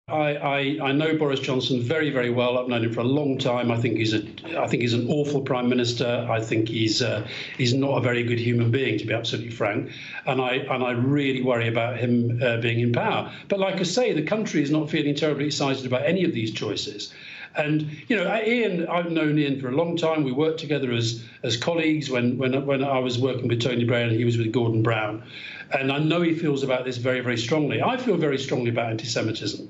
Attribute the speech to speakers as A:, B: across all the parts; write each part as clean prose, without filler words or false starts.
A: I know Boris Johnson very, very well. I've known him for a long time. I think he's an awful prime minister. I think he's not a very good human being, to be absolutely frank. And I really worry about him being in power. But like I say, the country is not feeling terribly excited about any of these choices. And Ian, I've known Ian for a long time. We worked together as colleagues when I was working with Tony Blair and he was with Gordon Brown. And I know he feels about this very, very strongly. I feel very strongly about anti-Semitism.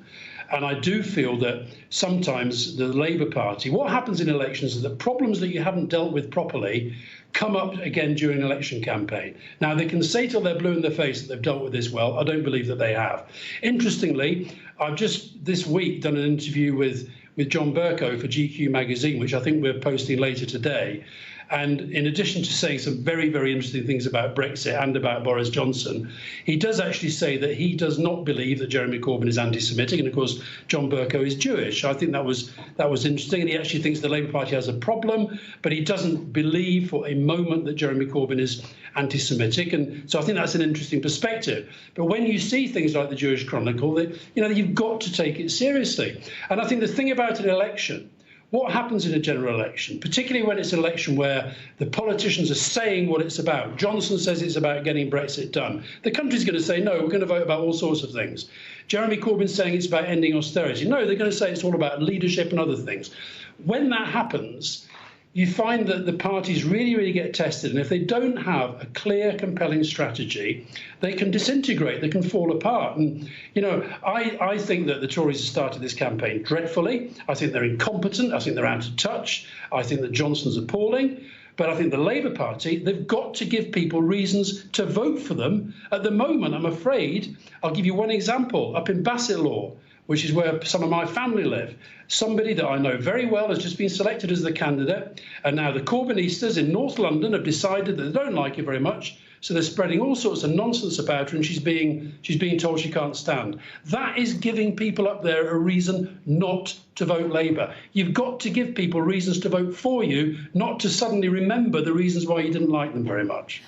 A: And I do feel that sometimes the Labour Party, what happens in elections is that problems that you haven't dealt with properly come up again during an election campaign. Now, they can say till they're blue in the face that they've dealt with this well. I don't believe that they have. Interestingly, I've just this week done an interview with John Bercow for GQ magazine, which I think we're posting later today. And in addition to saying some very, very interesting things about Brexit and about Boris Johnson, he does actually say that he does not believe that Jeremy Corbyn is anti-Semitic. And of course, John Bercow is Jewish. I think that was interesting. And he actually thinks the Labour Party has a problem, but he doesn't believe for a moment that Jeremy Corbyn is anti-Semitic. And so I think that's an interesting perspective. But when you see things like the Jewish Chronicle, you've got to take it seriously. And I think the thing about an election, what happens in a general election, particularly when it's an election where the politicians are saying what it's about? Johnson says it's about getting Brexit done. The country's going to say, no, we're going to vote about all sorts of things. Jeremy Corbyn's saying it's about ending austerity. No, they're going to say it's all about leadership and other things. When that happens, you find that the parties really, really get tested. And if they don't have a clear, compelling strategy, they can disintegrate, they can fall apart. And, I think that the Tories have started this campaign dreadfully. I think they're incompetent. I think they're out of touch. I think that Johnson's appalling. But I think the Labour Party, they've got to give people reasons to vote for them. At the moment, I'm afraid, I'll give you one example. Up in Bassetlaw, which is where some of my family live, somebody that I know very well has just been selected as the candidate. And now the Corbynistas in North London have decided that they don't like her very much. So they're spreading all sorts of nonsense about her, and she's being told she can't stand. That is giving people up there a reason not to vote Labour. You've got to give people reasons to vote for you, not to suddenly remember the reasons why you didn't like them very much.